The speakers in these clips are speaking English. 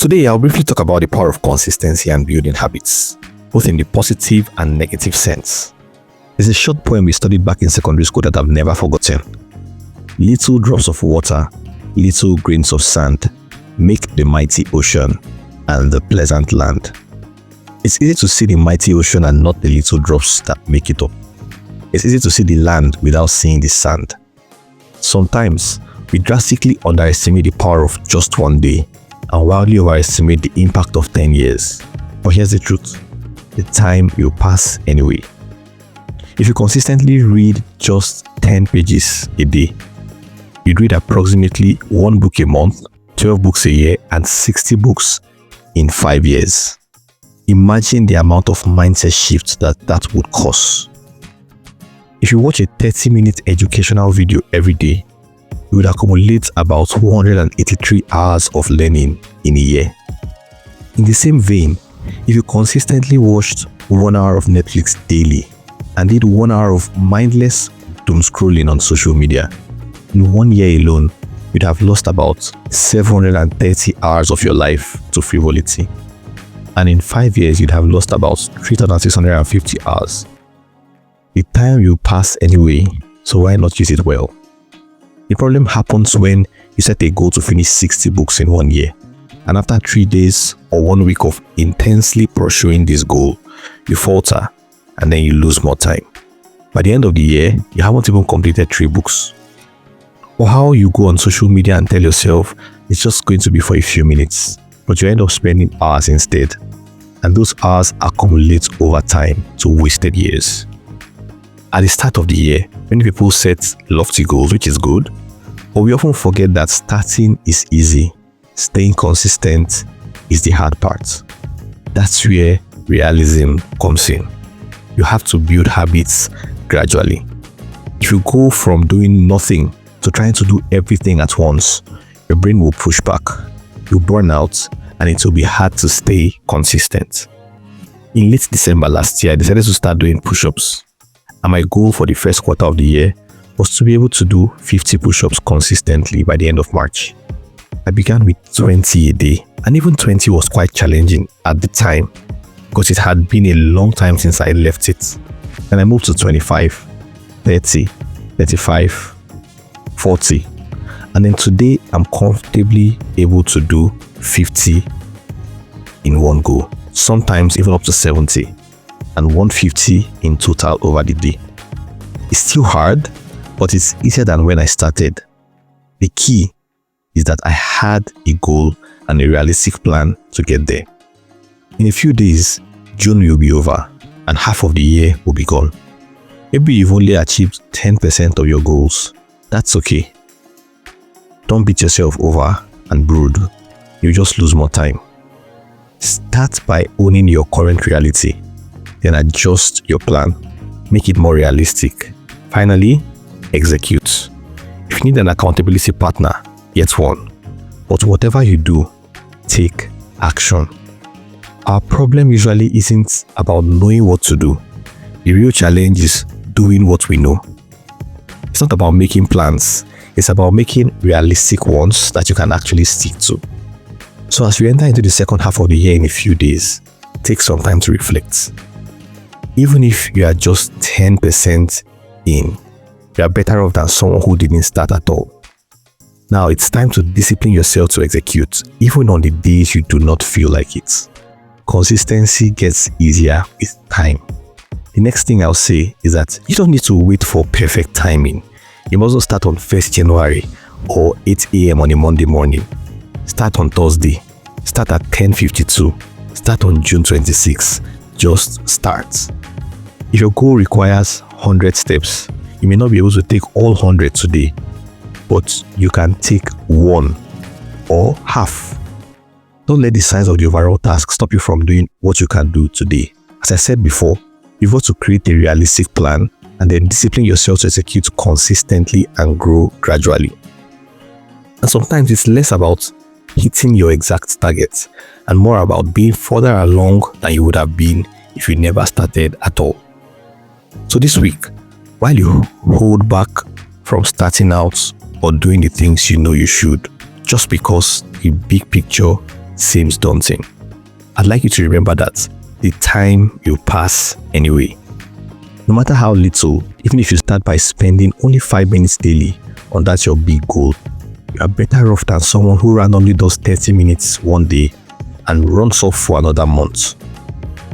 Today, I'll briefly talk about the power of consistency and building habits, both in the positive and negative sense. There's a short poem we studied back in secondary school that I've never forgotten. Little drops of water, little grains of sand, make the mighty ocean and the pleasant land. It's easy to see the mighty ocean and not the little drops that make it up. It's easy to see the land without seeing the sand. Sometimes, we drastically underestimate the power of just one day and wildly overestimate the impact of 10 years. But here's the truth: the time will pass anyway. If you consistently read just 10 pages a day, you'd read approximately 1 book a month, 12 books a year, and 60 books in 5 years. Imagine the amount of mindset shift that would cause. If you watch a 30-minute educational video every day, you would accumulate about 183 hours of learning in a year. In the same vein, if you consistently watched 1 hour of Netflix daily and did 1 hour of mindless doom scrolling on social media, in 1 year alone, you'd have lost about 730 hours of your life to frivolity. And in 5 years, you'd have lost about 3,650 hours. The time will pass anyway, so why not use it well? The problem happens when you set a goal to finish 60 books in 1 year, and after 3 days or 1 week of intensely pursuing this goal, you falter and then you lose more time. By the end of the year, you haven't even completed 3 books. Or how you go on social media and tell yourself it's just going to be for a few minutes, but you end up spending hours instead, and those hours accumulate over time to wasted years. At the start of the year, many people set lofty goals, which is good, but we often forget that starting is easy. Staying consistent is the hard part. That's where realism comes in. You have to build habits gradually. If you go from doing nothing to trying to do everything at once, your brain will push back, you'll burn out, and it will be hard to stay consistent. In late December last year, I decided to start doing push-ups. And my goal for the first quarter of the year was to be able to do 50 push-ups consistently by the end of March. I began with 20 a day, and even 20 was quite challenging at the time because it had been a long time since I left it. Then I moved to 25, 30, 35, 40, and then today I'm comfortably able to do 50 in one go, sometimes even up to 70. And 150 in total over the day. It's still hard, but it's easier than when I started. The key is that I had a goal and a realistic plan to get there. In a few days, June will be over and half of the year will be gone. Maybe you've only achieved 10% of your goals. That's okay. Don't beat yourself over and brood. You just lose more time. Start by owning your current reality. Then adjust your plan, make it more realistic. Finally, execute. If you need an accountability partner, get one. But whatever you do, take action. Our problem usually isn't about knowing what to do. The real challenge is doing what we know. It's not about making plans, it's about making realistic ones that you can actually stick to. So as we enter into the second half of the year in a few days, take some time to reflect. Even if you are just 10% in, you are better off than someone who didn't start at all. Now it's time to discipline yourself to execute, even on the days you do not feel like it. Consistency gets easier with time. The next thing I'll say is that you don't need to wait for perfect timing. You must not start on 1st January or 8 a.m. on a Monday morning. Start on Thursday. Start at 10:52. Start on June 26. Just start. If your goal requires 100 steps, you may not be able to take all 100 today, but you can take 1 or half. Don't let the size of the overall task stop you from doing what you can do today. As I said before, you've got to create a realistic plan and then discipline yourself to execute consistently and grow gradually. And sometimes it's less about hitting your exact target and more about being further along than you would have been if you never started at all. So this week, while you hold back from starting out or doing the things you know you should, just because the big picture seems daunting, I'd like you to remember that the time will pass anyway. No matter how little, even if you start by spending only 5 minutes daily on that your big goal, you are better off than someone who randomly does 30 minutes one day and runs off for another month.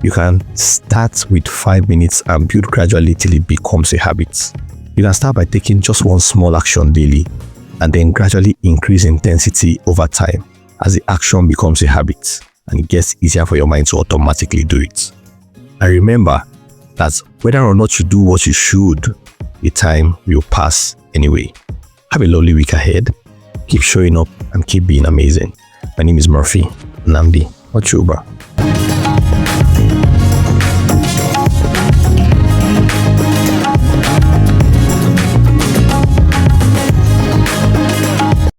You can start with 5 minutes and build gradually till it becomes a habit. You can start by taking just one small action daily and then gradually increase intensity over time as the action becomes a habit and it gets easier for your mind to automatically do it. And remember that whether or not you do what you should, the time will pass anyway. Have a lovely week ahead. Keep showing up and keep being amazing. My name is Murphy Nnamdi Ochuba.